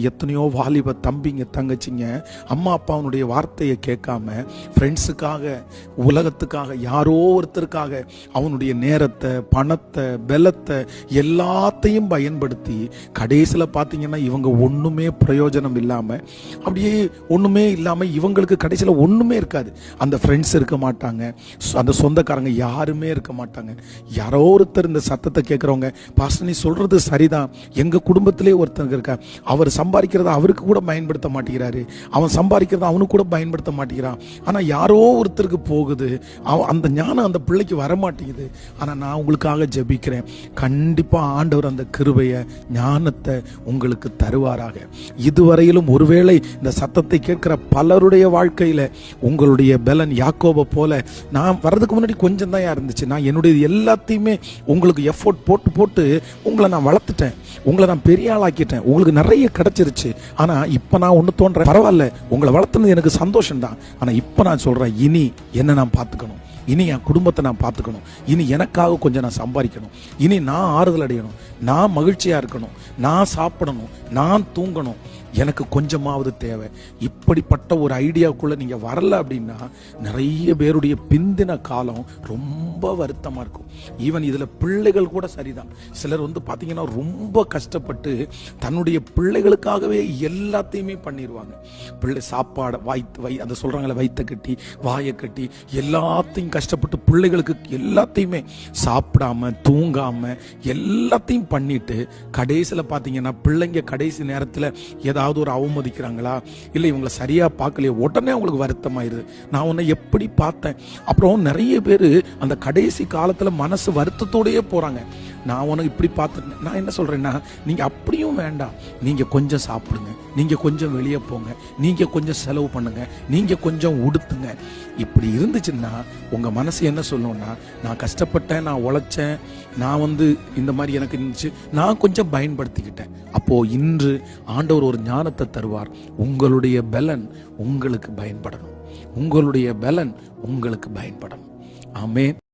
எத்தனையோ வாலிப தம்பிங்க தங்கச்சிங்க அம்மா அப்பாவுடைய வார்த்தையை கேட்காம ஃப்ரெண்ட்ஸுக்காக, உலகத்துக்காக, யாரோ ஒருத்தருக்காக அவனுடைய நேரத்தை, பணத்தை, பலத்தை எல்லாத்தையும் பயன்படுத்தி கடைசியில் பார்த்தீங்கன்னா இவங்க ஒன்றுமே பிரயோஜனம் இல்லாமல், அப்படியே ஒன்றுமே இல்லாமல் இவங்களுக்கு கடைசியில் ஒன்றுமே இருக்காது. அந்த ஃப்ரெண்ட்ஸ் இருக்க மாட்டாங்க, அந்த சொந்தக்காரங்க யாருமே இருக்க மாட்டாங்க. யாரோ ஒருத்தர் இந்த சத்தத்தை கேட்குறவங்க, பாஸ்டர் நீ சொல்கிறது சரிதான், எங்கள் குடும்பத்திலே ஒருத்தர் இருக்கா, அவர் சம்பாதிக்கிறத அவருக்கு கூட பயன்படுத்த மாட்டேங்கிறாரு, அவன் சம்பாதிக்கிறத அவனுக்கு கூட பயன்படுத்த மாட்டேங்கிறான், ஆனால் யாரோ ஒருத்தருக்கு போகுது, அந்த ஞானம் அந்த பிள்ளைக்கு வரமாட்டேங்குது. ஆனால் நான் உங்களுக்காக ஜெபிக்கிறேன், கண்டிப்பாக ஆண்டவர் அந்த கிருபையை, ஞானத்தை உங்களுக்கு தருவாராக. இதுவரையிலும் ஒருவேளை இந்த சத்தத்தை கேட்கிற பலருடைய வாழ்க்கையில் உங்களுடைய பலன் யாக்கோபை போல, நான் வர்றதுக்கு முன்னாடி கொஞ்சம் தான் இருந்துச்சு, நான் என்னுடைய எல்லாத்தையுமே உங்களுக்கு எஃபோர்ட் போட்டு போட்டு உங்களை நான் வளர்த்துட்டேன், உங்களை நான் பெரிய ஆளாக்கிட்டேன், உங்களுக்கு நிறைய கிடைச்சிருச்சு. ஆனா இப்ப நான் ஒண்ணு தோன்றேன், பரவாயில்ல உங்களை வளர்த்துனது எனக்கு சந்தோஷம் தான், ஆனா இப்ப நான் சொல்றேன், இனி என்ன நான் பார்த்துக்கணும், இனி என் குடும்பத்தை நான் பார்த்துக்கணும், இனி எனக்காக கொஞ்சம் நான் சம்பாதிக்கணும், இனி நான் ஆறுதல் அடையணும், நான் மகிழ்ச்சியா இருக்கணும், நான் சாப்பிடணும், நான் தூங்கணும், எனக்கு கொஞ்சமாவது தேவை. இப்படிப்பட்ட ஒரு ஐடியாவுக்குள்ள நீங்க வரல அப்படின்னா நிறைய பேருடைய பிந்தின காலம் ரொம்ப வருத்தமா இருக்கும். ஈவன் இதுல பிள்ளைகள் கூட சரிதான். சிலர் பாத்தீங்கன்னா ரொம்ப கஷ்டப்பட்டு தன்னுடைய பிள்ளைகளுக்காகவே எல்லாத்தையுமே பண்ணிடுவாங்க. பிள்ளை சாப்பாடு அந்த சொல்றாங்களே, வயிற்ற கட்டி வாயை கட்டி எல்லாத்தையும் கஷ்டப்பட்டு பிள்ளைகளுக்கு எல்லாத்தையுமே சாப்பிடாம தூங்காம எல்லாத்தையும் பண்ணிட்டு கடைசியில் பார்த்தீங்கன்னா பிள்ளைங்க கடைசி நேரத்தில் ஏதாவது ஒரு அவமதிக்கிறாங்களா, இல்லை இவங்களை சரியா பார்க்கலையே, உடனே அவங்களுக்கு வருத்தமாயிருது. நான் உன்னை எப்படி பார்த்தேன். அப்புறம் நிறைய பேர் அந்த கடைசி காலத்தில் மனசு வருத்தத்தோடயே போறாங்க. நான் உனக்கு இப்படி பார்த்துட்டேன். நான் என்ன சொல்றேன்னா, நீங்க அப்படியும் வேண்டாம், நீங்க கொஞ்சம் சாப்பிடுங்க, நீங்க கொஞ்சம் வெளியே போங்க, நீங்க கொஞ்சம் செலவு பண்ணுங்க, நீங்க கொஞ்சம் உடுத்துங்க. இப்படி இருந்துச்சுன்னா உங்க மனசு என்ன சொல்லணும்னா, நான் கஷ்டப்பட்டேன், நான் உழைச்சேன், நான் இந்த மாதிரி எனக்கு இருந்துச்சு, நான் கொஞ்சம் பயன்படுத்திக்கிட்டேன். அப்போ இன்று ஆண்டவர் ஒரு ஞானத்தை தருவார். உங்களுடைய பலன் உங்களுக்கு பயன்படணும், உங்களுடைய பலன் உங்களுக்கு பயன்படணும். ஆமென்.